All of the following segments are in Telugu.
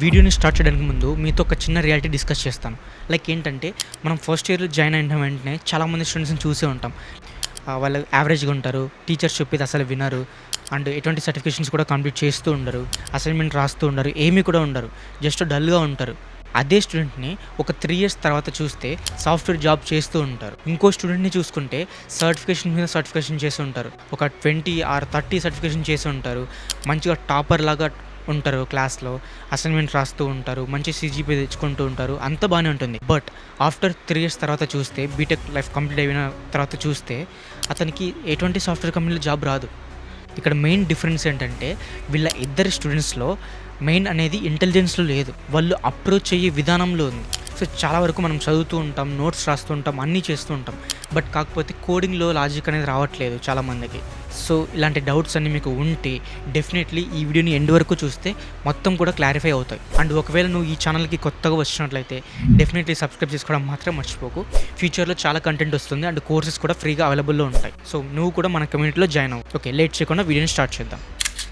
వీడియోని స్టార్ట్ చేయడానికి ముందు మీతో ఒక చిన్న రియాలిటీ డిస్కస్ చేస్తాను. లైక్ ఏంటంటే, మనం ఫస్ట్ ఇయర్లో జాయిన్ అయిన వెంటనే చాలామంది స్టూడెంట్స్ని చూసే ఉంటాం. వాళ్ళు యావరేజ్గా ఉంటారు, టీచర్స్ చెప్పేది అసలు వినరు, అండ్ ఎటువంటి సర్టిఫికేషన్స్ కూడా కంప్లీట్ చేస్తూ ఉండరు, అసైన్మెంట్ రాస్తూ ఉండరు, ఏమీ కూడా ఉండరు, జస్ట్ డల్గా ఉంటారు. అదే స్టూడెంట్ని ఒక 3 ఇయర్స్ తర్వాత చూస్తే సాఫ్ట్వేర్ జాబ్ చేస్తూ ఉంటారు. ఇంకో స్టూడెంట్ని చూసుకుంటే సర్టిఫికేషన్ మీద సర్టిఫికేషన్ చేసి ఉంటారు, ఒక 20 or 30 సర్టిఫికేషన్ చేసి ఉంటారు, మంచిగా టాపర్ లాగా ఉంటారు, క్లాస్లో అసైన్మెంట్ రాస్తూ ఉంటారు, మంచి CGPA తెచ్చుకుంటూ ఉంటారు, అంత బాగానే ఉంటుంది. బట్ ఆఫ్టర్ 3 ఇయర్స్ తర్వాత చూస్తే, బీటెక్ లైఫ్ కంప్లీట్ అయిన తర్వాత చూస్తే అతనికి ఎటువంటి సాఫ్ట్వేర్ కంపెనీలో జాబ్ రాదు. ఇక్కడ మెయిన్ డిఫరెన్స్ ఏంటంటే, వీళ్ళ ఇద్దరు స్టూడెంట్స్లో మెయిన్ అనేది ఇంటెలిజెన్స్లో లేదు, వాళ్ళు అప్రోచ్ అయ్యే విధానంలో ఉంది. సో చాలా వరకు మనం చదువుతూ ఉంటాం, నోట్స్ రాస్తూ ఉంటాం, అన్నీ చేస్తూ ఉంటాం, బట్ కాకపోతే కోడింగ్లో లాజిక్ అనేది రావట్లేదు చాలామందికి. సో ఇలాంటి డౌట్స్ అన్నీ మీకు ఉంటే డెఫినెట్లీ ఈ వీడియోని ఎండ్ వరకు చూస్తే మొత్తం కూడా క్లారిఫై అవుతాయి. అండ్ ఒకవేళ నువ్వు ఈ ఛానల్కి కొత్తగా వచ్చినట్లయితే డెఫినెట్లీ సబ్స్క్రైబ్ చేసుకోవడం మాత్రం మర్చిపోకు. ఫ్యూచర్లో చాలా కంటెంట్ వస్తుంది అండ్ కోర్సెస్ కూడా ఫ్రీగా అవైలబుల్లో ఉంటాయి. సో నువ్వు కూడా మన కమ్యూనిటీలో జాయిన్ అవ్వు. ఓకే, లేట్ చేయకుండా వీడియోని స్టార్ట్ చేద్దాం.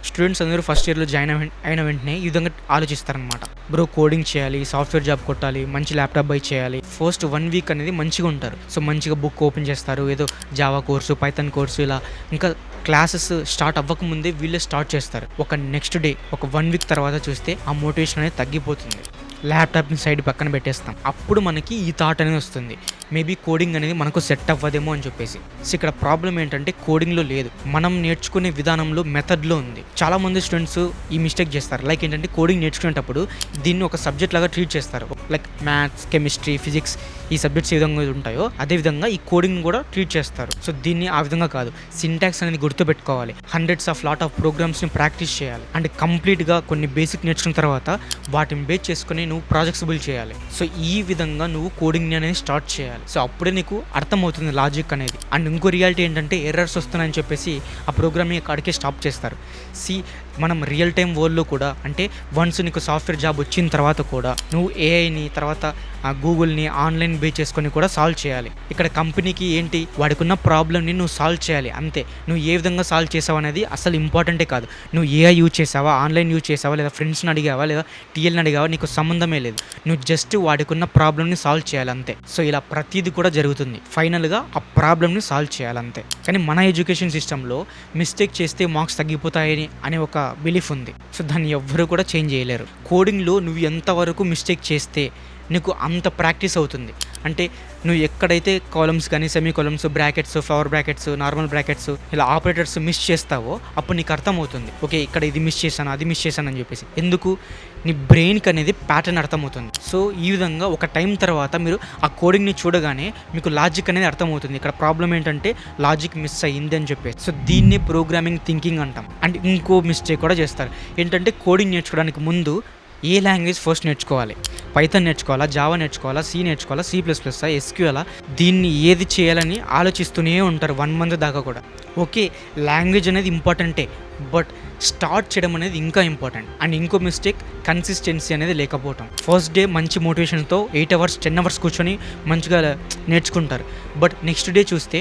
స్టూడెంట్స్ అందరూ ఫస్ట్ ఇయర్లో జాయిన్ అయిన వెంటనే ఈ విధంగా ఆలోచిస్తారనమాట. బ్రో, కోడింగ్ చేయాలి, సాఫ్ట్వేర్ జాబ్ కొట్టాలి, మంచి ల్యాప్టాప్ బై చేయాలి. ఫస్ట్ 1 వీక్ అనేది మంచిగా ఉంటారు. సో మంచిగా బుక్ ఓపెన్ చేస్తారు, ఏదో జావా కోర్సు, పైథాన్ కోర్సు, ఇలా ఇంకా క్లాసెస్ స్టార్ట్ అవ్వకముందే వీళ్ళే స్టార్ట్ చేస్తారు. ఒక నెక్స్ట్ డే, ఒక 1 వీక్ తర్వాత చూస్తే ఆ మోటివేషన్ అనేది తగ్గిపోతుంది. ల్యాప్టాప్ని సైడ్ పక్కన పెట్టేస్తాం. అప్పుడు మనకి ఈ థాట్ అనేది వస్తుంది, మేబీ కోడింగ్ అనేది మనకు సెట్ అవ్వదేమో అని చెప్పేసి. సో ఇక్కడ ప్రాబ్లం ఏంటంటే కోడింగ్లో లేదు, మనం నేర్చుకునే విధానంలో, మెథడ్లో ఉంది. చాలామంది స్టూడెంట్స్ ఈ మిస్టేక్ చేస్తారు. లైక్ ఏంటంటే, కోడింగ్ నేర్చుకునేటప్పుడు దీన్ని ఒక సబ్జెక్ట్ లాగా ట్రీట్ చేస్తారు. లైక్ మ్యాథ్స్, కెమిస్ట్రీ, ఫిజిక్స్, ఈ సబ్జెక్ట్స్ ఏ విధంగా ఉంటాయో అదేవిధంగా ఈ కోడింగ్ కూడా ట్రీట్ చేస్తారు. సో దీన్ని ఆ విధంగా కాదు, సింటాక్స్ అనేది గుర్తుపెట్టుకోవాలి, హండ్రెడ్స్ ఆఫ్ లాట్ ఆఫ్ ప్రోగ్రామ్స్ని ప్రాక్టీస్ చేయాలి, అండ్ కంప్లీట్గా కొన్ని బేసిక్ నేర్చుకున్న తర్వాత వాటిని బేస్ చేసుకుని నువ్వు ప్రాజెక్ట్స్ బిల్డ్ చేయాలి. సో ఈ విధంగా నువ్వు కోడింగ్ అనేది స్టార్ట్ చేయాలి. సో అప్పుడే నీకు అర్థమవుతుంది లాజిక్ అనేది. అండ్ ఇంకో రియాలిటీ ఏంటంటే, ఎర్రర్స్ వస్తున్నాయని చెప్పేసి ఆ ప్రోగ్రామ్ని అక్కడికే స్టాప్ చేస్తారు. మనం రియల్ టైం వరల్డ్లో కూడా, అంటే వన్స్ నీకు సాఫ్ట్వేర్ జాబ్ వచ్చిన తర్వాత కూడా నువ్వు ఏఐని, తర్వాత గూగుల్ని ఆన్లైన్ బేస్ చేసుకొని కూడా సాల్వ్ చేయాలి. ఇక్కడ కంపెనీకి ఏంటి, వాడికి ఉన్న ప్రాబ్లమ్ని నువ్వు సాల్వ్ చేయాలి అంతే. నువ్వు ఏ విధంగా సాల్వ్ చేసావు అనేది అసలు ఇంపార్టెంటే కాదు. నువ్వు ఏఐ యూజ్ చేసావా, ఆన్లైన్ యూజ్ చేసావా, లేదా ఫ్రెండ్స్ని అడిగావా, లేదా టీఎల్ని అడిగావా, నీకు సంబంధమే లేదు. నువ్వు జస్ట్ వాడికి ఉన్న ప్రాబ్లమ్ని సాల్వ్ చేయాలి అంతే. సో ఇలా ప్రతిదీ కూడా జరుగుతుంది. ఫైనల్గా ఆ ప్రాబ్లమ్ని సాల్వ్ చేయాలంతే. కానీ మన ఎడ్యుకేషన్ సిస్టంలో మిస్టేక్ చేస్తే మార్క్స్ తగ్గిపోతాయని అనే ఒక బిలీఫ్ ఉంది. సో దాన్ని ఎవ్వరూ కూడా చేంజ్ చేయలేరు. కోడింగ్లో నువ్వు ఎంతవరకు మిస్టేక్ చేస్తే నీకు అంత ప్రాక్టీస్ అవుతుంది. అంటే నువ్వు ఎక్కడైతే కాలమ్స్ కానీ, semi columns, brackets, flower brackets, normal brackets, ఇలా ఆపరేటర్స్ మిస్ చేస్తావో అప్పుడు నీకు అర్థమవుతుంది, ఓకే ఇక్కడ ఇది మిస్ చేశాను, అది మిస్ చేశాను అని చెప్పేసి. ఎందుకు, నీ బ్రెయిన్కి అనేది ప్యాటర్న్ అర్థమవుతుంది. సో ఈ విధంగా ఒక టైం తర్వాత మీరు ఆ కోడింగ్ని చూడగానే మీకు లాజిక్ అనేది అర్థమవుతుంది. ఇక్కడ ప్రాబ్లం ఏంటంటే, లాజిక్ మిస్ అయ్యింది అని చెప్పేసి. సో దీన్ని ప్రోగ్రామింగ్ థింకింగ్ అంటాం. అండ్ ఇంకో మిస్టేక్ కూడా చేస్తారు. ఏంటంటే, కోడింగ్ నేర్చుకోవడానికి ముందు ఏ లాంగ్వేజ్ ఫస్ట్ నేర్చుకోవాలి, పైథాన్ నేర్చుకోవాలా, జావా నేర్చుకోవాలా, సి నేర్చుకోవాలా, C++, SQL, దీన్ని ఏది చేయాలని ఆలోచిస్తూనే ఉంటారు 1 మంత్ దాకా కూడా. ఓకే, లాంగ్వేజ్ అనేది ఇంపార్టెంటే, బట్ స్టార్ట్ చేయడం అనేది ఇంకా ఇంపార్టెంట్. అండ్ ఇంకో మిస్టేక్, కన్సిస్టెన్సీ అనేది లేకపోవటం. ఫస్ట్ డే మంచి మోటివేషన్తో 8 hours 10 hours కూర్చొని మంచిగా నేర్చుకుంటారు, బట్ నెక్స్ట్ డే చూస్తే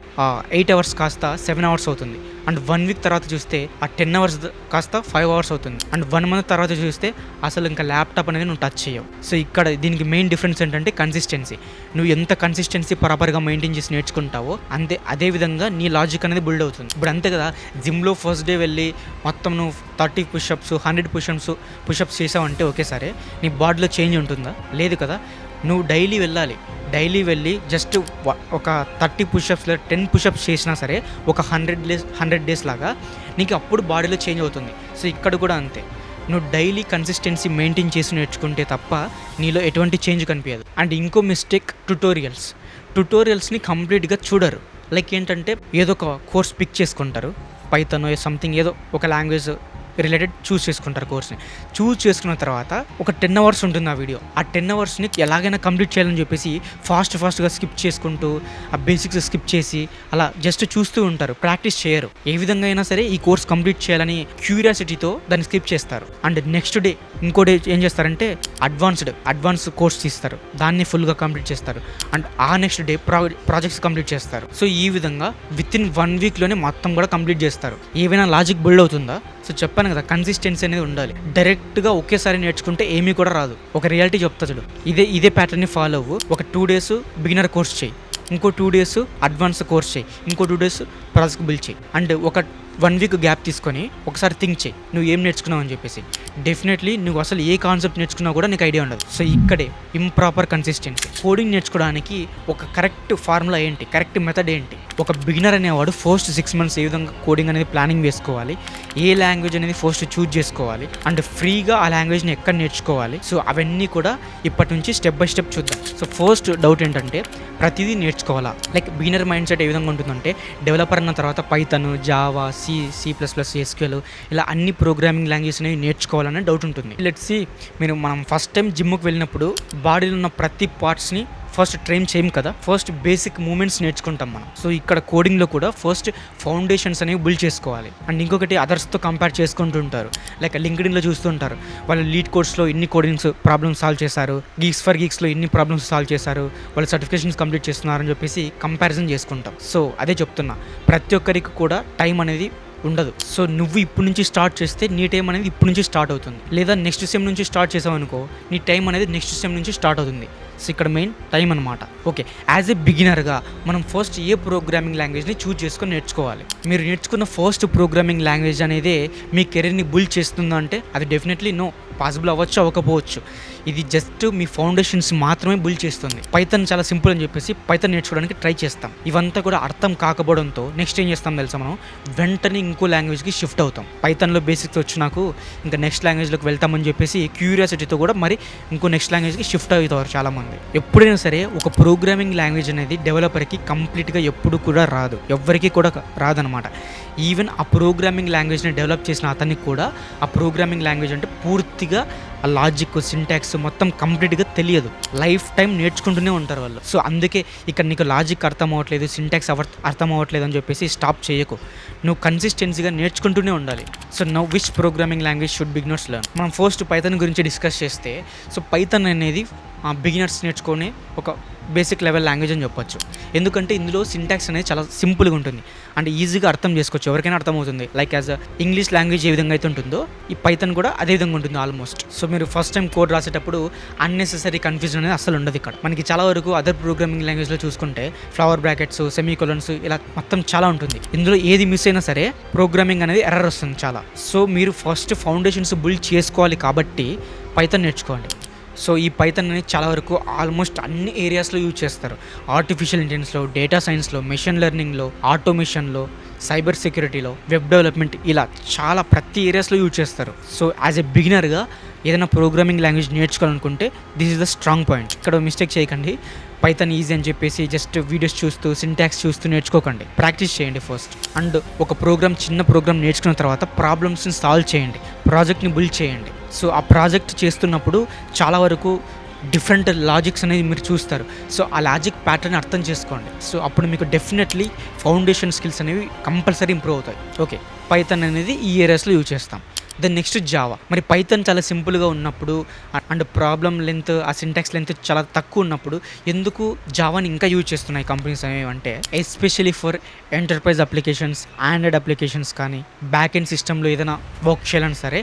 8 hours కాస్త 7 hours అవుతుంది. అండ్ 1 వీక్ తర్వాత చూస్తే ఆ 10 hours కాస్త 5 hours అవుతుంది. అండ్ 1 month తర్వాత చూస్తే అసలు ఇంకా ల్యాప్టాప్ అనేది నువ్వు టచ్ చేయవు. సో ఇక్కడ దీనికి మెయిన్ డిఫరెన్స్ ఏంటంటే కన్సిస్టెన్సీ. నువ్వు ఎంత కన్సిస్టెన్సీ ప్రాపర్గా మెయింటైన్ చేసి నేర్చుకుంటావో అదే విధంగా నీ లాజిక్ అనేది బిల్డ్ అవుతుంది. ఇప్పుడు అంతే కదా, జిమ్లో ఫస్ట్ డే వెళ్ళి మొత్తం నువ్వు 30 పుషప్స్ 100 పుషప్స్ చేసావంటే ఓకే సరే, నీ బాడీలో చేంజ్ ఉంటుందా? లేదు కదా. నువ్వు డైలీ వెళ్ళి జస్ట్ ఒక 30 పుషప్స్ లేదా 10 పుషప్స్ చేసినా సరే ఒక 100 days లాగా నీకు అప్పుడు బాడీలో చేంజ్ అవుతుంది. సో ఇక్కడ కూడా అంతే, నువ్వు డైలీ కన్సిస్టెన్సీ మెయింటైన్ చేసి నేర్చుకుంటే తప్ప నీలో ఎటువంటి చేంజ్ కనిపించదు. అండ్ ఇంకో మిస్టేక్, ట్యుటోరియల్స్ని కంప్లీట్గా చూడరు. లైక్ ఏంటంటే, ఏదో ఒక కోర్స్ పిక్ చేసుకుంటారు, పైథాన్ సంథింగ్ ఏదో ఒక లాంగ్వేజ్ రిలేటెడ్ చూస్ చేసుకుంటారు. కోర్స్ని చూస్ చేసుకున్న తర్వాత ఒక 10 hours ఉంటుంది ఆ వీడియో. ఆ 10 hoursని ఎలాగైనా కంప్లీట్ చేయాలని చెప్పేసి ఫాస్ట్గా స్కిప్ చేసుకుంటూ, ఆ బేసిక్స్ స్కిప్ చేసి అలా జస్ట్ చూస్తూ ఉంటారు, ప్రాక్టీస్ చేయరు. ఏ విధంగా అయినా సరే ఈ కోర్స్ కంప్లీట్ చేయాలని క్యూరియాసిటీతో దాన్ని స్కిప్ చేస్తారు. అండ్ నెక్స్ట్ డే ఇంకో డే ఏం చేస్తారంటే, అడ్వాన్స్ కోర్స్ తీస్తారు, దాన్ని ఫుల్గా కంప్లీట్ చేస్తారు. అండ్ ఆ నెక్స్ట్ డే ప్రాజెక్ట్స్ కంప్లీట్ చేస్తారు. సో ఈ విధంగా విత్ ఇన్ 1 వీక్లోనే మొత్తం కూడా కంప్లీట్ చేస్తారు. ఏవైనా లాజిక్ బిల్డ్ అవుతుందా? సో సో చెప్పాను కదా, కన్సిస్టెన్సీ అనేది ఉండాలి. డైరెక్ట్గా ఒకేసారి నేర్చుకుంటే ఏమీ కూడా రాదు. ఒక రియాలిటీ చెప్తా చూడు, ఇదే ప్యాటర్న్ని ఫాలో అవ్వు. ఒక 2 days బిగినర్ కోర్స్ చేయి, ఇంకో 2 days అడ్వాన్స్ కోర్స్ చేయి, ఇంకో 2 days ప్రాజెక్ట్ బిల్డ్ చేయి. అండ్ ఒక 1 week గ్యాప్ తీసుకొని ఒకసారి థింక్ చేయి నువ్వు ఏం నేర్చుకున్నావు అని చెప్పేసి. డెఫినెట్లీ నువ్వు అసలు ఏ కాన్సెప్ట్ నేర్చుకున్నా కూడా నీకు ఐడియా ఉండదు. సో ఇక్కడే ఇంప్రాపర్ కన్సిస్టెన్సీ. కోడింగ్ నేర్చుకోవడానికి ఒక కరెక్ట్ ఫార్ములా ఏంటి, కరెక్ట్ మెథడ్ ఏంటి? ఒక బిగినర్ అనేవాడు ఫస్ట్ 6 months ఏ విధంగా కోడింగ్ అనేది ప్లానింగ్ వేసుకోవాలి, ఏ లాంగ్వేజ్ అనేది ఫస్ట్ చూజ్ చేసుకోవాలి, అండ్ ఫ్రీగా ఆ లాంగ్వేజ్ని ఎక్కడ నేర్చుకోవాలి. సో అవన్నీ కూడా ఇప్పటి నుంచి స్టెప్ బై స్టెప్ చూద్దాం. సో ఫస్ట్ డౌట్ ఏంటంటే ప్రతిదీ నేర్చుకోవాలా? లైక్ బిగినర్ మైండ్ సెట్ ఏ విధంగా ఉంటుందంటే, డెవలపర్ అన్న తర్వాత పైథాన్, జావా, C++, SQL ఇలా అన్ని ప్రోగ్రామింగ్ లాంగ్వేజెస్ అనేవి నేర్చుకోవాలనే డౌట్ ఉంటుంది. లెట్స్ సీ, మనం ఫస్ట్ టైం జిమ్కి వెళ్ళినప్పుడు బాడీలో ఉన్న ప్రతి పార్ట్స్ని ఫస్ట్ ట్రైన్ చేయం కదా, ఫస్ట్ బేసిక్ మూమెంట్స్ నేర్చుకుంటాం మనం. సో ఇక్కడ కోడింగ్లో కూడా ఫస్ట్ ఫౌండేషన్స్ అనేవి బిల్డ్ చేసుకోవాలి. అండ్ ఇంకొకటి అదర్స్తో కంపేర్ చేసుకుంటూ ఉంటారు. లైక్ లింక్డ్ఇన్లో చూస్తుంటారు, వాళ్ళు లీడ్ కోర్స్లో ఇన్ని కోడింగ్స్ ప్రాబ్లమ్స్ సాల్వ్ చేశారు, గీక్స్ ఫర్ గీక్స్లో ఇన్ని ప్రాబ్లమ్స్ సాల్వ్ చేశారు, వాళ్ళు సర్టిఫికేషన్స్ కంప్లీట్ చేస్తున్నారని చెప్పేసి కంపారిజన్ చేసుకుంటాం. సో అదే చెప్తున్నా, ప్రతి ఒక్కరికి కూడా టైం అనేది ఉండదు. సో నువ్వు ఇప్పుడు నుంచి స్టార్ట్ చేస్తే నీ టైం అనేది ఇప్పుడు నుంచి స్టార్ట్ అవుతుంది. లేదా నెక్స్ట్ సెమ్ నుంచి స్టార్ట్ చేసావు అనుకో, నీ టైం అనేది నెక్స్ట్ సెమ్ నుంచి స్టార్ట్ అవుతుంది. సో ఇక్కడ మెయిన్ టైం అనమాట. ఓకే, యాజ్ ఏ బిగినర్గా మనం ఫస్ట్ ఏ ప్రోగ్రామింగ్ లాంగ్వేజ్ని చూజ్ చేసుకొని నేర్చుకోవాలి. మీరు నేర్చుకున్న ఫస్ట్ ప్రోగ్రామింగ్ లాంగ్వేజ్ అనేది మీ కెరీర్ని బిల్డ్ చేస్తుందా అంటే అది డెఫినెట్లీ నో, పాసిబుల్ అవ్వచ్చు, అవ్వకపోవచ్చు. ఇది జస్ట్ మీ ఫౌండేషన్స్ మాత్రమే బిల్డ్ చేస్తుంది. పైథాన్ చాలా సింపుల్ అని చెప్పేసి పైథాన్ నేర్చుకోవడానికి ట్రై చేస్తాం. ఇవంతా కూడా అర్థం కాకపోవడంతో నెక్స్ట్ ఏం చేస్తాం తెలుసా, మనం వెంటనే ఇంకో లాంగ్వేజ్కి షిఫ్ట్ అవుతాం. పైథాన్లో బేసిక్స్ వచ్చి నాకు ఇంకా నెక్స్ట్ లాంగ్వేజ్లోకి వెళ్తామని చెప్పేసి క్యూరియాసిటీతో కూడా మరి ఇంకో నెక్స్ట్ లాంగ్వేజ్కి షిఫ్ట్ అవుతారు చాలామంది. ఎప్పుడైనా సరే ఒక ప్రోగ్రామింగ్ లాంగ్వేజ్ అనేది డెవలపర్కి కంప్లీట్గా ఎప్పుడు కూడా రాదు, ఎవ్వరికి కూడా రాదనమాట. ఈవెన్ ఆ ప్రోగ్రామింగ్ లాంగ్వేజ్ని డెవలప్ చేసిన అతనికి కూడా ఆ ప్రోగ్రామింగ్ లాంగ్వేజ్ అంటే పూర్తిగా ఆ లాజిక్, సింటాక్స్ మొత్తం కంప్లీట్గా తెలియదు. లైఫ్ టైం నేర్చుకుంటూనే ఉంటారు వాళ్ళు. సో అందుకే ఇక్కడ నీకు లాజిక్ అర్థం అవ్వట్లేదు, సింటాక్స్ అర్థం అవ్వట్లేదు అని చెప్పేసి స్టాప్ చేయకు. నువ్వు కన్సిస్టెన్సీగా నేర్చుకుంటూనే ఉండాలి. So now which programming language should beginners learn? మనం ఫస్ట్ పైథాన్ గురించి డిస్కస్ చేస్తే, సో పైథాన్ అనేది బిగినర్స్ నేర్చుకొని ఒక బేసిక్ లెవెల్ లాంగ్వేజ్ అని చెప్పొచ్చు. ఎందుకంటే ఇందులో సింటాక్స్ అనేది చాలా సింపుల్గా ఉంటుంది అండ్ ఈజీగా అర్థం చేసుకోవచ్చు, ఎవరికైనా అర్థమవుతుంది. లైక్ యాజ్ ఇంగ్లీష్ లాంగ్వేజ్ ఏ విధంగా అయితే ఉంటుందో ఈ పైథాన్ కూడా అదే విధంగా ఉంటుంది ఆల్మోస్ట్. సో మీరు ఫస్ట్ టైం కోడ్ రాసేటప్పుడు అన్నెసెసరీ కన్ఫ్యూజన్ అనేది అసలు ఉండదు ఇక్కడ. మనకి చాలా వరకు అదర్ ప్రోగ్రామింగ్ లాంగ్వేజ్లో చూసుకుంటే ఫ్లవర్ బ్రాకెట్స్, సెమీకోలన్స్ ఇలా మొత్తం చాలా ఉంటుంది. ఇందులో ఏది మిస్ అయినా సరే ప్రోగ్రామింగ్ అనేది ఎర్రర్ వస్తుంది చాలా. సో మీరు ఫస్ట్ ఫౌండేషన్స్ బిల్డ్ చేసుకోవాలి కాబట్టి పైథాన్ నేర్చుకోండి. సో ఈ పైథాన్ అనేది చాలా వరకు ఆల్మోస్ట్ అన్ని ఏరియాస్లో యూజ్ చేస్తారు. ఆర్టిఫిషియల్ ఇంటెలిజెన్స్లో, డేటా సైన్స్లో, మెషిన్ లెర్నింగ్లో, ఆటోమేషన్లో, సైబర్ సెక్యూరిటీలో, వెబ్ డెవలప్మెంట్ ఇలా చాలా ప్రతి ఏరియాస్లో యూజ్ చేస్తారు. సో యాజ్ ఎ బిగినర్గా ఏదైనా ప్రోగ్రామింగ్ లాంగ్వేజ్ నేర్చుకోవాలనుకుంటే this is the strong point. ఇక్కడ మిస్టేక్ చేయకండి, పైథాన్ ఈజీ అని చెప్పేసి జస్ట్ వీడియోస్ చూస్తూ సింటాక్స్ చూస్తూ నేర్చుకోకండి. ప్రాక్టీస్ చేయండి ఫస్ట్. అండ్ ఒక చిన్న ప్రోగ్రామ్ నేర్చుకున్న తర్వాత ప్రాబ్లమ్స్ని సాల్వ్ చేయండి, ప్రాజెక్ట్ని బిల్డ్ చేయండి. సో ఆ ప్రాజెక్ట్ చేస్తున్నప్పుడు చాలా వరకు డిఫరెంట్ లాజిక్స్ అనేది మీరు చూస్తారు. సో ఆ లాజిక్ ప్యాటర్న్ అర్థం చేసుకోండి. సో అప్పుడు మీకు డెఫినెట్లీ ఫౌండేషన్ స్కిల్స్ అనేవి కంపల్సరీ ఇంప్రూవ్ అవుతాయి. ఓకే, పైథాన్ అనేది ఈ ఏరియాస్లో యూజ్ చేస్తాం. Then next Java. మరి పైథాన్ చాలా సింపుల్గా ఉన్నప్పుడు అండ్ ప్రాబ్లమ్ లెంత్, ఆ సింటాక్స్ లెంత్ చాలా తక్కువ ఉన్నప్పుడు ఎందుకు జావాని ఇంకా యూజ్ చేస్తున్నాయి కంపెనీస్ అనేవి అంటే, especially for enterprise applications, Android applications కానీ బ్యాక్ ఎండ్ సిస్టంలో ఏదైనా వర్క్ చేయాలని సరే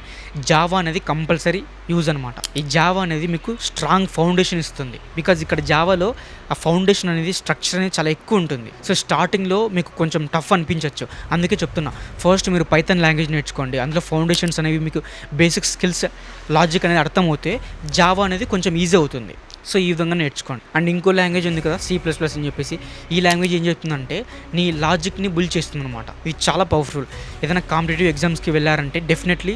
జావా అనేది కంపల్సరీ యూజ్ అనమాట. ఈ జావా అనేది మీకు స్ట్రాంగ్ ఫౌండేషన్ ఇస్తుంది. బికాజ్ ఇక్కడ జావాలో ఆ ఫౌండేషన్ అనేది స్ట్రక్చర్ అనేది చాలా ఎక్కువ ఉంటుంది. సో స్టార్టింగ్లో మీకు కొంచెం టఫ్ అనిపించవచ్చు, అందుకే చెప్తున్నా ఫస్ట్ మీరు పైథాన్ లాంగ్వేజ్ నేర్చుకోండి. అందులో ఫౌండేషన్స్ అనేవి మీకు బేసిక్ స్కిల్స్, లాజిక్ అనేది అర్థమవుతే జావా అనేది కొంచెం ఈజీ అవుతుంది. సో ఈ విధంగా నేర్చుకోండి. అండ్ ఇంకో లాంగ్వేజ్ ఉంది కదా C++ అని చెప్పేసి, ఈ లాంగ్వేజ్ ఏం చెప్తుందంటే నీ లాజిక్ని బిల్డ్ చేస్తుంది అనమాట. ఇది చాలా పవర్ఫుల్. ఏదైనా కాంపిటేటివ్ ఎగ్జామ్స్కి వెళ్ళారంటే డెఫినెట్లీ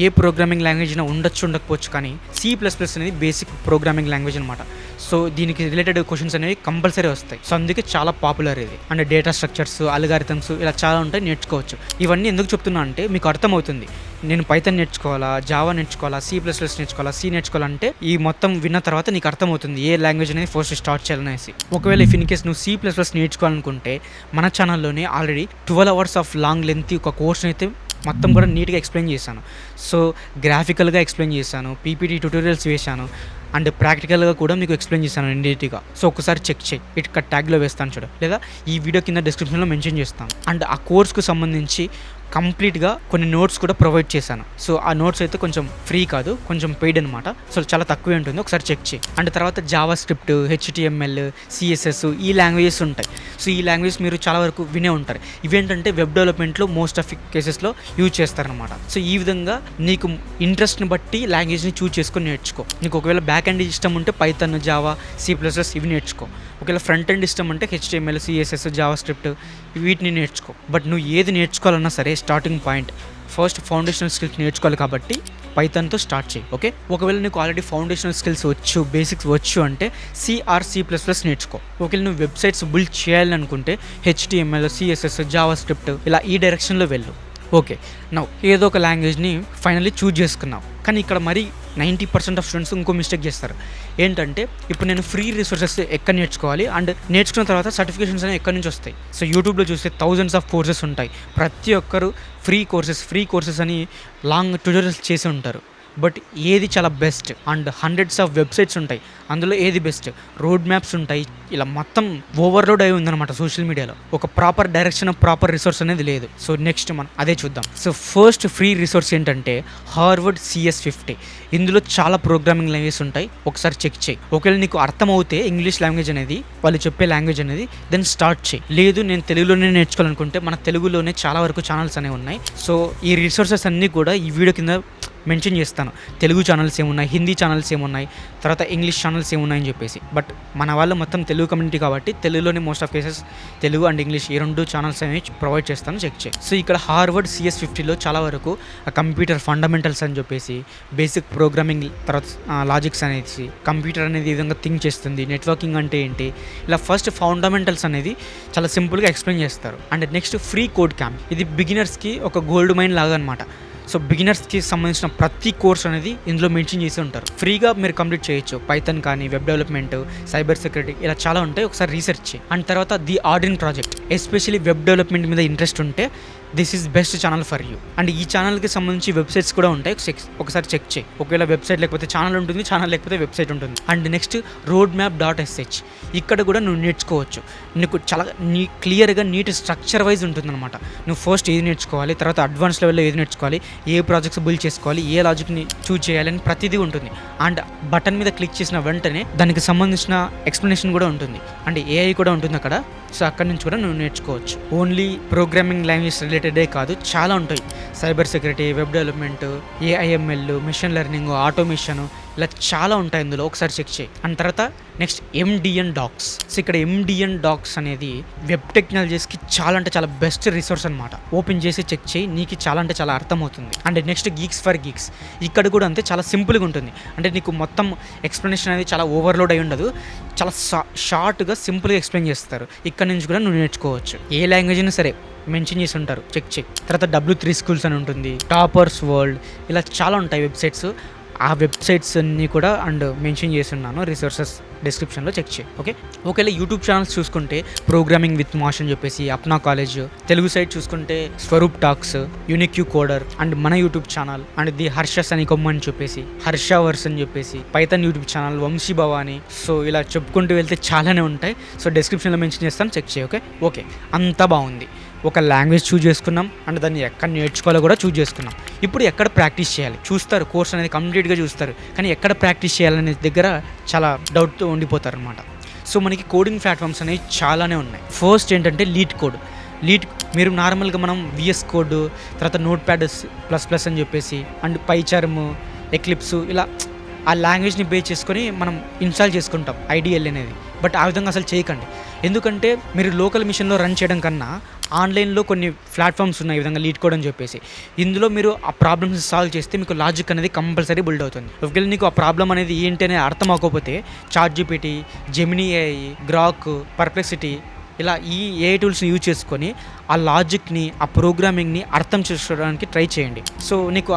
ఏ ప్రోగ్రామింగ్ లాంగ్వేజ్ అయినా ఉండొచ్చు కానీ C++ అనేది బేసిక్ ప్రోగ్రామింగ్ లాంగ్వేజ్ అనమాట. సో దీనికి రిలేటెడ్ క్వశ్చన్స్ అనేవి కంపల్సరీ వస్తాయి. సో అందుకే చాలా పాపులర్ ఇది. అండ్ డేటా స్ట్రక్చర్స్, అల్గారిథమ్స్ ఇలా చాలా ఉంటాయి, నేర్చుకోవచ్చు. ఇవన్నీ ఎందుకు చెప్తున్నా అంటే మీకు అర్థమవుతుంది నేను పైథాన్ నేర్చుకోవాలా, జావా నేర్చుకోవాలా, C++ నేర్చుకోవాలా, C నేర్చుకోవాలంటే ఈ మొత్తం విన్న తర్వాత నీకు అర్థమవుతుంది ఏ లాంగ్వేజ్ అనేది ఫస్ట్ స్టార్ట్ చేయాలనేసి. ఒకవేళ ఇన్ కేస్ నువ్వు C++ నేర్చుకోవాలనుకుంటే మన ఛానల్లోనే already 12 hours of long length ఒక కోర్స్ అయితే మొత్తం కూడా నీట్గా ఎక్స్ప్లెయిన్ చేశాను. సో గ్రాఫికల్గా ఎక్స్ప్లెయిన్ చేశాను, పీపీటీ ట్యూటోరియల్స్ వేశాను అండ్ ప్రాక్టికల్గా కూడా మీకు ఎక్స్ప్లెయిన్ చేశాను నీట్గా. సో ఒకసారి చెక్ చేయి, ఇక్కడ ట్యాగ్లో వేస్తాను చూడు, లేదా ఈ వీడియో కింద డిస్క్రిప్షన్లో మెన్షన్ చేస్తాను. అండ్ ఆ కోర్స్కు సంబంధించి కంప్లీట్గా కొన్ని నోట్స్ కూడా ప్రొవైడ్ చేశాను. సో ఆ నోట్స్ అయితే కొంచెం ఫ్రీ కాదు, కొంచెం పెయిడ్ అనమాట. సో చాలా తక్కువే ఉంటుంది, ఒకసారి చెక్ చేయి. అండ్ తర్వాత జావా స్క్రిప్ట్, HTML, CSS ఈ లాంగ్వేజెస్ ఉంటాయి. సో ఈ లాంగ్వేజెస్ మీరు చాలా వరకు వినే ఉంటారు. ఇవేంటంటే వెబ్ డెవలప్మెంట్లో మోస్ట్ ఆఫ్ కేసెస్లో యూజ్ చేస్తారనమాట. సో ఈ విధంగా నీకు ఇంట్రెస్ట్ని బట్టి లాంగ్వేజ్ని చూజ్ చేసుకొని నేర్చుకో. నీకు ఒకవేళ బ్యాక్ ఎండ్ ఇష్టం ఉంటే పైథాన్, జావా, C++ ఇవి నేర్చుకో. ఒకవేళ ఫ్రంట్ ఎండ్ ఇష్టం అంటే HTML, CSS, జావా స్క్రిప్ట్ వీటిని నేర్చుకో. బట్ నువ్వు ఏది నేర్చుకోవాలన్నా సరే starting point first foundational skills నేర్చుకోవాలి కాబట్టి పైథాన్తో స్టార్ట్ చేయి. ఓకే, ఒకవేళ నీకు ఆల్రెడీ ఫౌండేషనల్ స్కిల్స్ వచ్చు, బేసిక్స్ వచ్చు అంటే C++ నేర్చుకో. ఒకవేళ నువ్వు వెబ్సైట్స్ బిల్డ్ చేయాలనుకుంటే HTML, CSS, జావా స్క్రిప్ట్ ఇలా ఈ డైరెక్షన్లో వెళ్ళు. ఓకే, నవ్వు ఏదో ఒక లాంగ్వేజ్ని ఫైనల్లీ చూజ్ చేసుకున్నావు. కానీ ఇక్కడ మరి 90% ఆఫ్ స్టూడెంట్స్ ఇంకో మిస్టేక్ చేస్తారు. ఏంటంటే ఇప్పుడు నేను ఫ్రీ రిసోర్సెస్ ఎక్కడ నేర్చుకోవాలి అండ్ నేర్చుకున్న తర్వాత సర్టిఫికేషన్స్ అనేవి ఎక్కడి నుంచి వస్తాయి. సో యూట్యూబ్లో చూస్తే థౌజండ్స్ ఆఫ్ కోర్సెస్ ఉంటాయి. ప్రతి ఒక్కరు ఫ్రీ కోర్సెస్ అని లాంగ్ ట్యూటోరియల్స్ చేసి ఉంటారు. బట్ ఏది చాలా best and hundreds of websites ఉంటాయి, అందులో ఏది బెస్ట్, రోడ్ మ్యాప్స్ ఉంటాయి. ఇలా మొత్తం ఓవర్లోడ్ అయి ఉందన్నమాట సోషల్ మీడియాలో. ఒక ప్రాపర్ డైరెక్షన్, ప్రాపర్ రిసోర్స్ అనేది లేదు. సో నెక్స్ట్ మనం అదే చూద్దాం. సో ఫస్ట్ ఫ్రీ రిసోర్స్ ఏంటంటే హార్వర్డ్ CS50. ఇందులో చాలా ప్రోగ్రామింగ్ లాంగ్వేజెస్ ఉంటాయి, ఒకసారి చెక్ చేయి. ఒకవేళ నీకు అర్థమవుతే ఇంగ్లీష్ లాంగ్వేజ్ అనేది, వాళ్ళు చెప్పే లాంగ్వేజ్ అనేది, దెన్ స్టార్ట్ చేయి. లేదు నేను తెలుగులోనే నేర్చుకోవాలనుకుంటే మన తెలుగులోనే చాలా వరకు ఛానల్స్ అనేవి ఉన్నాయి. సో ఈ రిసోర్సెస్ అన్నీ కూడా ఈ వీడియో కింద మెన్షన్ చేస్తాను. తెలుగు ఛానల్స్ ఏమున్నాయి, హిందీ ఛానల్స్ ఏమున్నాయి, తర్వాత ఇంగ్లీష్ ఛానల్స్ ఏమున్నాయని చెప్పేసి. బట్ మన వాళ్ళు మొత్తం తెలుగు కమ్యూనిటీ కాబట్టి తెలుగులోనే most of cases Telugu and English ఈ 2 ఛానల్స్ అనేవి ప్రొవైడ్ చేస్తాను, చెక్ చేయి. సో ఇక్కడ హార్వర్డ్ CS50లో చాలా వరకు కంప్యూటర్ ఫండమెంటల్స్ అని చెప్పేసి, బేసిక్ ప్రోగ్రామింగ్, తర్వాత లాజిక్స్ అనేది, కంప్యూటర్ అనేది ఈ విధంగా థింక్ చేస్తుంది, నెట్వర్కింగ్ అంటే ఏంటి, ఇలా ఫస్ట్ ఫండమెంటల్స్ అనేది చాలా సింపుల్గా ఎక్స్ప్లెయిన్ చేస్తారు. And next free code camp. ఇది బిగినర్స్కి ఒక గోల్డ్ మైన్ లాగా అనమాట. సో బిగినర్స్కి సంబంధించిన ప్రతి కోర్స్ అనేది ఇందులో మెన్షన్ చేసి ఉంటారు. ఫ్రీగా మీరు కంప్లీట్ చేయొచ్చు. పైథాన్ కానీ, వెబ్ డెవలప్మెంట్, సైబర్ సెక్యూరిటీ ఇలా చాలా ఉంటాయి, ఒకసారి రీసెర్చ్ చేయి. అండ్ తర్వాత the Odin project. Especially web development మీద ఇంట్రెస్ట్ ఉంటే this is best channel for you. And ఈ ఛానల్కి సంబంధించి వెబ్సైట్స్ కూడా ఉంటాయి, ఒకసారి చెక్ చేయి. ఒకవేళ వెబ్సైట్ లేకపోతే ఛానల్ ఉంటుంది, ఛానల్ లేకపోతే వెబ్సైట్ ఉంటుంది. And next roadmap.sh. ఇక్కడ కూడా నువ్వు నేర్చుకోవచ్చు. నీకు చాలా క్లియర్గా నీట్ స్ట్రక్చర్ వైజ్ ఉంటుందన్నమాట. నువ్వు ఫస్ట్ ఏది నేర్చుకోవాలి, తర్వాత అడ్వాన్స్ లెవెల్లో ఏది నేర్చుకోవాలి, ఏ ప్రాజెక్ట్స్ బిల్డ్ చేసుకోవాలి, ఏ లాజిక్ని చూజ్ చేయాలి అని ప్రతిదీ ఉంటుంది. అండ్ బటన్ మీద క్లిక్ చేసిన వెంటనే దానికి సంబంధించిన ఎక్స్ప్లెనేషన్ కూడా ఉంటుంది. అండ్ AI కూడా ఉంటుంది అక్కడ. సో అక్కడి నుంచి కూడా నువ్వు నేర్చుకోవచ్చు. ఓన్లీ ప్రోగ్రామింగ్ లాంగ్వేజ్ రిలేటెడే కాదు, చాలా ఉంటాయి. Cyber security, web development, AIML, machine learning, automation ఇలా చాలా ఉంటాయి ఇందులో, ఒకసారి చెక్ చేయి. అండ్ తర్వాత నెక్స్ట్ MDN Docs. సో ఇక్కడ MDN Docs అనేది వెబ్ టెక్నాలజీస్కి చాలా అంటే చాలా బెస్ట్ రిసోర్స్ అనమాట. ఓపెన్ చేసి చెక్ చేయి, నీకు చాలా అంటే చాలా అర్థమవుతుంది. And next Geeks for Geeks. ఇక్కడ కూడా అంతే, చాలా సింపుల్గా ఉంటుంది. అంటే నీకు మొత్తం ఎక్స్ప్లెనేషన్ అనేది చాలా ఓవర్లోడ్ అయి ఉండదు, చాలా షార్ట్గా సింపుల్గా ఎక్స్ప్లెయిన్ చేస్తారు. ఇక్కడ నుంచి కూడా నువ్వు నేర్చుకోవచ్చు. ఏ లాంగ్వేజ్ అయినా సరే మెన్షన్ చేసి ఉంటారు, చెక్ చెక్. తర్వాత W3 Schools అని ఉంటుంది, టాపర్స్ వరల్డ్, ఇలా చాలా ఉంటాయి వెబ్సైట్స్. ఆ వెబ్సైట్స్ అన్నీ కూడా అండ్ మెన్షన్ చేసి ఉన్నాను రిసోర్సెస్ డిస్క్రిప్షన్లో, చెక్ చేయి. ఒకవేళ యూట్యూబ్ ఛానల్స్ చూసుకుంటే ప్రోగ్రామింగ్ విత్ మాష్ అని చెప్పేసి అప్నా కాలేజ్, తెలుగు సైట్ చూసుకుంటే Swaroop talks, unique coder, and మన YouTube channel, and the Harsha Sanikomma అని చెప్పేసి, హర్షవర్స్ అని చెప్పేసి, Python YouTube channel, Vamsi Bhavani. So ఇలా చెప్పుకుంటూ వెళ్తే చాలానే ఉంటాయి. సో డిస్క్రిప్షన్లో మెన్షన్ చేస్తాను, చెక్ చేయి. ఓకే, అంతా బాగుంది. ఒక లాంగ్వేజ్ చూజ్ చేసుకున్నాం అండ్ దాన్ని ఎక్కడ నేర్చుకోవాలో కూడా చూజ్ చేసుకున్నాం. ఇప్పుడు ఎక్కడ ప్రాక్టీస్ చేయాలి చూస్తారు, కోర్స్ అనేది కంప్లీట్గా చూస్తారు, కానీ ఎక్కడ ప్రాక్టీస్ చేయాలనే దగ్గర చాలా డౌట్తో ఉండిపోతారు అనమాట. సో మనకి కోడింగ్ ప్లాట్ఫామ్స్ అనేవి చాలానే ఉన్నాయి. ఫస్ట్ ఏంటంటే లీడ్ కోడ్. మీరు నార్మల్గా మనం VS కోడ్, తర్వాత Notepad++ అని చెప్పేసి, అండ్ పైచార్మ్, ఎక్లిప్స్ ఇలా ఆ లాంగ్వేజ్ని బేస్ చేసుకొని మనం ఇన్స్టాల్ చేసుకుంటాం IDL అనేది. బట్ ఆ విధంగా అసలు చేయకండి. ఎందుకంటే మీరు లోకల్ మిషన్లో రన్ చేయడం కన్నా ఆన్లైన్లో కొన్ని ప్లాట్ఫామ్స్ ఉన్నాయి ఈ విధంగా లీడ్ కోడ్ అని చెప్పేసి. ఇందులో మీరు ఆ ప్రాబ్లమ్స్ సాల్వ్ చేస్తే మీకు లాజిక్ అనేది కంపల్సరీ బిల్డ్ అవుతుంది. ఒకవేళ నీకు ఆ ప్రాబ్లం అనేది ఏంటి అనేది అర్థం అవ్వకపోతే ChatGPT, Gemini AI, Grok, Perplexity ఇలా ఈ AI టూల్స్ని యూజ్ చేసుకొని ఆ లాజిక్ని, ఆ ప్రోగ్రామింగ్ని అర్థం చేసుకోవడానికి ట్రై చేయండి. సో నీకు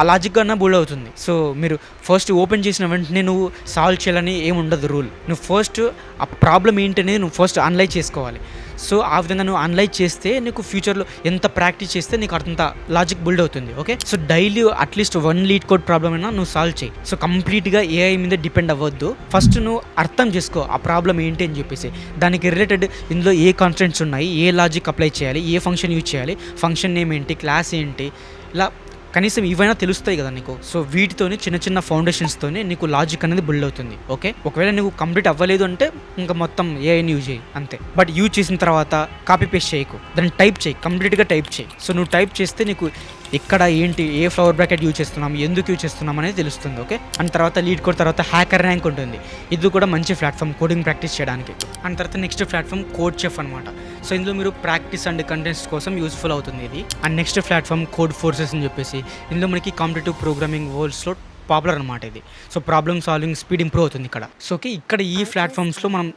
ఆ లాజిక్ అన్నా బిల్డ్ అవుతుంది. సో మీరు ఫస్ట్ ఓపెన్ చేసిన వెంటనే నువ్వు సాల్వ్ చేయాలని ఏమి ఉండదు రూల్. నువ్వు ఫస్ట్ ఆ ప్రాబ్లం ఏంటనేది నువ్వు ఫస్ట్ అనలైజ్ చేసుకోవాలి. సో ఆ విధంగా నువ్వు అనలైజ్ చేస్తే నీకు ఫ్యూచర్లో ఎంత ప్రాక్టీస్ చేస్తే నీకు అంత లాజిక్ బిల్డ్ అవుతుంది. Okay, so daily at least 1 lead code problem అయినా నువ్వు సాల్వ్ చేయి. సో కంప్లీట్గా ఏఐ మీద డిపెండ్ అవ్వద్దు. ఫస్ట్ నువ్వు అర్థం చేసుకో ఆ ప్రాబ్లం ఏంటి అని చెప్పేసి, దానికి రిలేటెడ్ ఇందులో ఏ కాన్స్టెంట్స్ ఉన్నాయి, ఏ లాజిక్ అప్లై చేయాలి, ఏ ఫంక్షన్ యూజ్ చేయాలి, ఫంక్షన్ నేమ్ ఏంటి, క్లాస్ ఏంటి, ఇలా కనీసం ఇవైనా తెలుస్తాయి కదా నీకు. సో వీటితోని చిన్న చిన్న ఫౌండేషన్స్తోనే నీకు లాజిక్ అనేది బిల్డ్ అవుతుంది. ఓకే, ఒకవేళ నీకు కంప్లీట్ అవ్వలేదు అంటే ఇంకా మొత్తం ఏఐని యూజ్ చేయి అంతే. బట్ యూజ్ చేసిన తర్వాత కాపీ పేస్ట్ చేయకు, దాన్ని టైప్ చేయి, కంప్లీట్గా టైప్ చేయి. సో నువ్వు టైప్ చేస్తే నీకు ఇక్కడ ఏంటి, ఏ ఫ్లవర్ బ్రాకెట్ యూజ్ చేస్తున్నాం, ఎందుకు యూజ్ చేస్తున్నాం అనేది తెలుస్తుంది. ఓకే, అండ్ తర్వాత లీడ్ కోడ్ తర్వాత హ్యాకర్ ర్యాంక్ ఉంటుంది. ఇది కూడా మంచి ప్లాట్ఫామ్ కోడింగ్ ప్రాక్టీస్ చేయడానికి. అండ్ తర్వాత నెక్స్ట్ ప్లాట్ఫామ్ కోడ్ చెఫ్ అనమాట. సో ఇందులో మీరు ప్రాక్టీస్ అండ్ కంటెంట్స్ కోసం యూస్ఫుల్ అవుతుంది ఇది. And next platform code forces అని చెప్పేసి, ఇందులో మనకి కాంపిటేటివ్ ప్రోగ్రామింగ్ వరల్డ్స్లో పాపులర్ అనమాట ఇది. So problem solving speed improve అవుతుంది ఇక్కడ. సో ఓకే, ఇక్కడ ఈ ప్లాట్ఫామ్స్లో మనం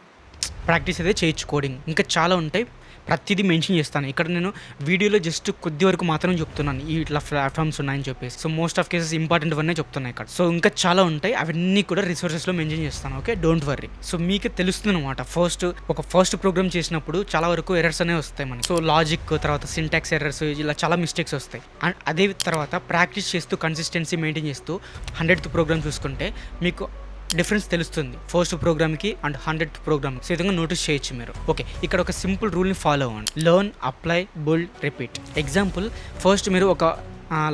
ప్రాక్టీస్ అయితే చేయొచ్చు. కోడింగ్ ఇంకా చాలా ఉంటాయి, ప్రతిదీ మెన్షన్ చేస్తాను. ఇక్కడ నేను వీడియోలో జస్ట్ కొద్ది వరకు మాత్రం చెప్తున్నాను ఈ ఇట్లా ప్లాట్ఫామ్స్ ఉన్నాయని చెప్పేసి. So most of cases important వన్నే చెప్తున్నాయి ఇక్కడ. సో ఇంకా చాలా ఉంటాయి, అవన్నీ కూడా రిసోర్సెస్లో మెన్షన్ చేస్తాను. Okay, don't worry. సో మీకు తెలుస్తుంది అనమాట. ఫస్ట్ ప్రోగ్రామ్ చేసినప్పుడు చాలా వరకు ఎర్రర్స్ అనేవి వస్తాయి మనకి. సో లాజిక్ తర్వాత సింటాక్స్ ఎర్రర్స్, ఇలా చాలా మిస్టేక్స్ వస్తాయి. అండ్ అదే తర్వాత ప్రాక్టీస్ చేస్తూ కన్సిస్టెన్సీ మెయింటైన్ చేస్తూ 100th ప్రోగ్రామ్ చూసుకుంటే మీకు డిఫరెన్స్ తెలుస్తుంది ఫస్ట్ ప్రోగ్రామ్కి అండ్ 100th ప్రోగ్రామ్. సో ఈ విధంగా నోటీస్ చేయొచ్చు మీరు. ఓకే, ఇక్కడ ఒక సింపుల్ రూల్ని ఫాలో అవ్వండి. Learn, apply, build, repeat. Example, first మీరు ఒక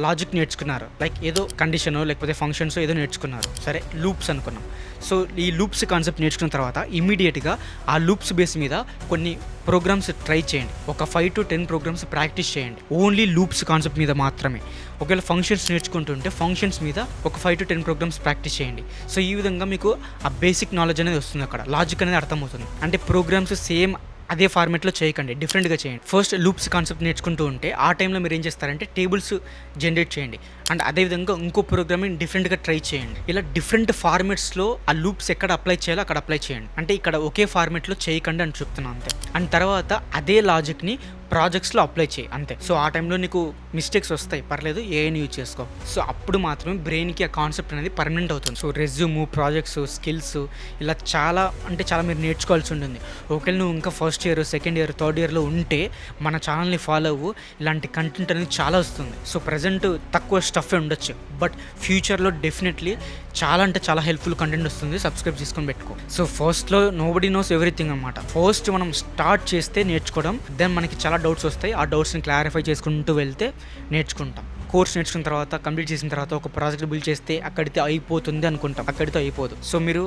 లాజిక్ నేర్చుకున్నారు, లైక్ ఏదో కండిషనో లేకపోతే ఫంక్షన్స్ ఏదో నేర్చుకున్నారు, సరే లూప్స్ అనుకున్నాం. సో ఈ లూప్స్ కాన్సెప్ట్ నేర్చుకున్న తర్వాత ఇమీడియట్గా ఆ లూప్స్ బేస్ మీద కొన్ని ప్రోగ్రామ్స్ ట్రై చేయండి. ఒక 5 to 10 ప్రోగ్రామ్స్ ప్రాక్టీస్ చేయండి ఓన్లీ లూప్స్ కాన్సెప్ట్ మీద మాత్రమే. ఒకవేళ ఫంక్షన్స్ నేర్చుకుంటుంటే ఫంక్షన్స్ మీద ఒక 5 to 10 ప్రోగ్రామ్స్ ప్రాక్టీస్ చేయండి. సో ఈ విధంగా మీకు ఆ బేసిక్ నాలెడ్జ్ అనేది వస్తుంది, అక్కడ లాజిక్ అనేది అర్థమవుతుంది. అంటే ప్రోగ్రామ్స్ సేమ్ అదే ఫార్మేట్లో చేయకండి, డిఫరెంట్గా చేయండి. ఫస్ట్ లూప్స్ కాన్సెప్ట్ నేర్చుకుంటూ ఉంటే ఆ టైంలో మీరు ఏం చేస్తారంటే టేబుల్స్ జనరేట్ చేయండి. అండ్ అదేవిధంగా ఇంకో ప్రోగ్రామింగ్ డిఫరెంట్గా ట్రై చేయండి. ఇలా డిఫరెంట్ ఫార్మేట్స్లో ఆ లూప్స్ ఎక్కడ అప్లై చేయాలో అక్కడ అప్లై చేయండి. అంటే ఇక్కడ ఒకే ఫార్మేట్లో చేయకండి అని చెప్తున్నాను అంతే. అండ్ తర్వాత అదే లాజిక్ని ప్రాజెక్ట్స్లో అప్లై చేయి అంతే. సో ఆ టైంలో నీకు మిస్టేక్స్ వస్తాయి, పర్లేదు, ఏఐని యూజ్ చేసుకో. సో అప్పుడు మాత్రమే బ్రెయిన్కి ఆ కాన్సెప్ట్ అనేది పర్మనెంట్ అవుతుంది. సో రెజ్యూమ్, ప్రాజెక్ట్స్, స్కిల్స్ ఇలా చాలా మీరు నేర్చుకోవాల్సి ఉంటుంది. ఒకవేళ నువ్వు ఇంకా first year, second year, third ఇయర్లో ఉంటే మన ఛానల్ని ఫాలో అవ్వు, ఇలాంటి కంటెంట్ అనేది చాలా వస్తుంది. సో ప్రజెంట్ తక్కువ స్టఫ్ ఉండొచ్చు, బట్ ఫ్యూచర్లో డెఫినెట్లీ చాలా హెల్ప్ఫుల్ కంటెంట్ వస్తుంది. సబ్స్క్రైబ్ చేసుకొని పెట్టుకో. సో ఫస్ట్లో నోబడీ నోస్ ఎవ్రీథింగ్ అనమాట. ఫస్ట్ మనం స్టార్ట్ చేస్తే నేర్చుకోవడం, దెన్ మనకి చాలా డౌట్స్ వస్తాయి, ఆ డౌట్స్ని క్లారిఫై చేసుకుంటూ వెళ్తే నేర్చుకుంటాం. కోర్స్ నేర్చుకున్న తర్వాత, కంప్లీట్ చేసిన తర్వాత ఒక ప్రాజెక్ట్ బిల్డ్ చేస్తే అక్కడితో అయిపోతుంది అనుకుంటాం, అక్కడితో అయిపోదు. సో మీరు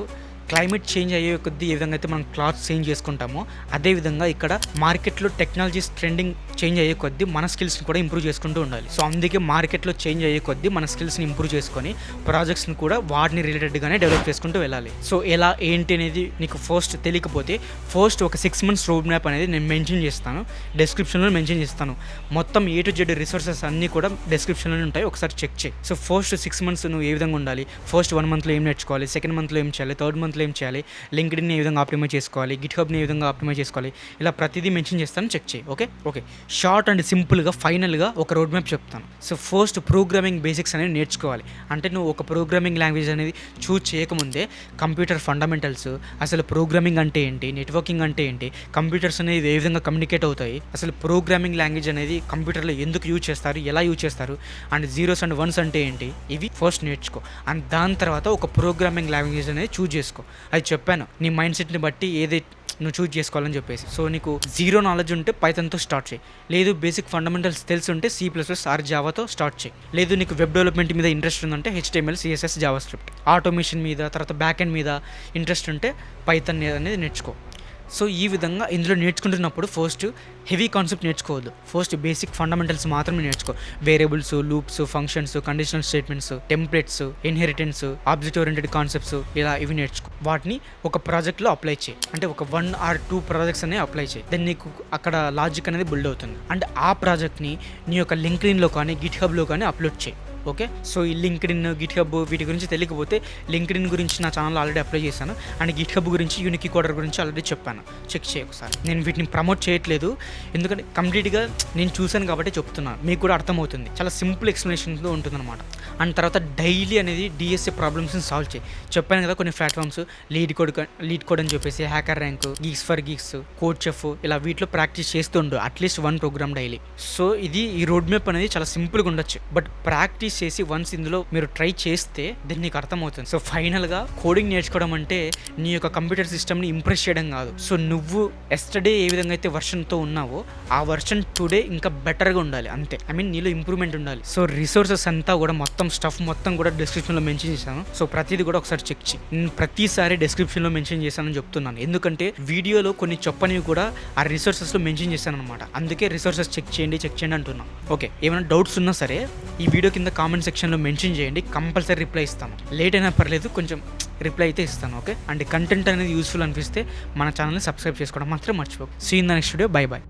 క్లైమేట్ చేంజ్ అయ్యే కొద్దీ ఏ విధంగా అయితే మనం క్లాత్స్ చేంజ్ చేసుకుంటామో అదేవిధంగా ఇక్కడ మార్కెట్లో టెక్నాలజీస్ ట్రెండింగ్ చేంజ్ అయ్యే కొద్దీ మన స్కిల్స్ని కూడా ఇంప్రూవ్ చేసుకుంటూ ఉండాలి. సో అందుకే మార్కెట్లో చేంజ్ అయ్యే కొద్దీ మన స్కిల్స్ని ఇంప్రూవ్ చేసుకొని ప్రాజెక్ట్స్ని కూడా వాటిని రిలేటెడ్గానే డెవలప్ చేసుకుంటూ వెళ్ళాలి. సో ఎలా ఏంటి అనేది నీకు ఫస్ట్ తెలియకపోతే ఫస్ట్ ఒక 6 months రోడ్ మ్యాప్ అనేది నేను మెన్షన్ చేస్తాను, డిస్క్రిప్షన్లో మెన్షన్ చేస్తాను. మొత్తం A to Z రిసోర్సెస్ అన్నీ కూడా డిస్క్రిప్షన్లోనే ఉంటాయి, ఒకసారి చెక్ చేయి. సో ఫస్ట్ 6 months నువ్వు ఏ విధంగా ఉండాలి, ఫస్ట్ 1 monthలో ఏం నేర్చుకోవాలి, సెకండ్ మంత్లో ఏం చేయాలి, థర్డ్ మంత్లో ఏం చేయాలి, లింక్డ్ఇన్ ఏ విధంగా ఆప్టిమైజ్ చేసుకోవాలి, గిట్హబ్ని ఏ విధంగా ఆప్టిమైజ్ చేసుకోవాలి, ఇలా ప్రతిదీ మెన్షన్ చేస్తాను, చెక్ చేయి. ఓకే, షార్ట్ అండ్ సింపుల్గా ఫైనల్గా ఒక రోడ్ మ్యాప్ చెప్తాను. సో ఫస్ట్ ప్రోగ్రామింగ్ బేసిక్స్ అనేది నేర్చుకోవాలి. అంటే నువ్వు ఒక ప్రోగ్రామింగ్ లాంగ్వేజ్ అనేది చూజ్ చేయకముందే కంప్యూటర్ ఫండమెంటల్స్, అసలు ప్రోగ్రామింగ్ అంటే ఏంటి, నెట్వర్కింగ్ అంటే ఏంటి, కంప్యూటర్స్ అనేది ఏ విధంగా కమ్యూనికేట్ అవుతాయి, అసలు ప్రోగ్రామింగ్ లాంగ్వేజ్ అనేది కంప్యూటర్లో ఎందుకు యూజ్ చేస్తారు, ఎలా యూజ్ చేస్తారు, అండ్ జీరోస్ అండ్ వన్స్ అంటే ఏంటి, ఇవి ఫస్ట్ నేర్చుకో. అండ్ దాని తర్వాత ఒక ప్రోగ్రామింగ్ లాంగ్వేజ్ అనేది చూజ్ చేసుకో. అది చెప్పాను, నీ మైండ్ సెట్ని బట్టి ఏది నువ్వు చూజ్ చేసుకోవాలని చెప్పేసి. సో నీకు జీరో నాలెడ్జ్ ఉంటే పైథాన్తో స్టార్ట్ చేయి, లేదు బేసిక్ ఫండమెంటల్స్ తెలిసి ఉంటే C++ ఆర్ జావాతో స్టార్ట్ చేయి, లేదు నీకు వెబ్ డెవలప్మెంట్ మీద ఇంట్రెస్ట్ ఉందంటే HTML, CSS, JavaScript, automation మీద తర్వాత బ్యాక్ ఎండ్ మీద ఇంట్రెస్ట్ ఉంటే పైథాన్ అనేది నేర్చుకో. సో ఈ విధంగా ఇందులో నేర్చుకుంటున్నప్పుడు ఫస్ట్ హెవీ కాన్సెప్ట్ నేర్చుకోవద్దు, ఫస్ట్ బేసిక్ ఫండమెంటల్స్ మాత్రమే నేర్చుకో. Variables, loops, functions, conditional statements, templates, inheritance, object oriented concepts, ఇలా ఇవి నేర్చుకో. వాటిని ఒక ప్రాజెక్ట్లో అప్లై చేయి, అంటే ఒక 1 or 2 ప్రాజెక్ట్స్ అనేవి అప్లై చేయి. దెన్ నీకు అక్కడ లాజిక్ అనేది బిల్డ్ అవుతుంది. అండ్ ఆ ప్రాజెక్ట్ని నీ యొక్క లింక్డ్ఇన్లో కానీ గిట్హబ్లో కానీ అప్లోడ్ చేయి. ఓకే. సో ఈ లింక్డ్ఇన్, గిట్‌హబ్ వీటి గురించి తెలియకపోతే లింక్డ్ఇన్ గురించి నా ఛానల్‌లో ఆల్రెడీ అప్లై చేశాను. అండ్ గిట్‌హబ్ గురించి, యూనికీ కోడర్ గురించి ఆల్రెడీ చెప్పాను. చెక్ చేయి ఒకసారి. నేను వీటిని ప్రమోట్ చేయట్లేదు. ఎందుకంటే కంప్లీట్‌గా నేను చూసాను కాబట్టి చెప్తున్నాను. మీకు కూడా అర్థమవుతుంది. చాలా సింపుల్ ఎక్స్‌ప్లనేషన్‌తో ఉంటుందన్నమాట. అండ్ తర్వాత డైలీ అనేది డీఎస్ఏ ప్రాబ్లమ్స్‌ని సాల్వ్ చేయి. చెప్పాను కదా కొన్ని ప్లాట్‌ఫామ్స్ లీడ్ కోడ్ అని చెప్పేసి, hacker rank, Geeks for Geeks, code chef ఇలా వీటిలో ప్రాక్టీస్ చేస్తుండు అట్లీస్ట్ 1 ప్రోగ్రామ్ డైలీ. సో ఇది ఈ రోడ్ మ్యాప్ అనేది చాలా సింపుల్గా ఉండొచ్చు, బట్ ప్రాక్టీస్ చేసి వన్స్ ఇందులో మీరు ట్రై చేస్తే దీన్ని నీకు అర్థమవుతుంది. సో ఫైనల్గా కోడింగ్ నేర్చుకోవడం అంటే నీ యొక్క కంప్యూటర్ సిస్టమ్ని ఇంప్రెస్ చేయడం కాదు. సో నువ్వు ఎస్టర్డే ఏ విధంగా అయితే వర్షన్తో ఉన్నావో ఆ వర్షన్ టుడే ఇంకా బెటర్గా ఉండాలి అంతే. ఐ మీన్ నీలో ఇంప్రూవ్మెంట్ ఉండాలి. సో రిసోర్సెస్ అంతా కూడా మొత్తం స్టఫ్ మొత్తం కూడా డిస్క్రిప్షన్లో మెన్షన్ చేశాను. సో ప్రతిదీ కూడా ఒకసారి చెక్ చేయి. నేను ప్రతిసారి డిస్క్రిప్షన్లో మెన్షన్ చేశానని చెప్తున్నాను, ఎందుకంటే వీడియోలో కొన్ని చెప్పనివి కూడా ఆ రిసోర్సెస్లో మెన్షన్ చేశాను అనమాట. అందుకే రిసోర్సెస్ చెక్ చేయండి అంటున్నాను. ఓకే, ఏమైనా డౌట్స్ ఉన్నా సరే ఈ వీడియో కింద కామెంట్ సెక్షన్లో మెన్షన్ చేయండి, కంపల్సరీ రిప్లై ఇస్తాను. లేట్ అయినా పర్లేదు, కొంచెం రిప్లై అయితే ఇస్తాను. ఓకే, అండ్ కంటెంట్ అనేది యూస్ఫుల్ అనిపిస్తే మన ఛానల్ని సబ్స్క్రైబ్ చేసుకోవడం మాత్రం మర్చిపోకు. See in the next video. Bye bye.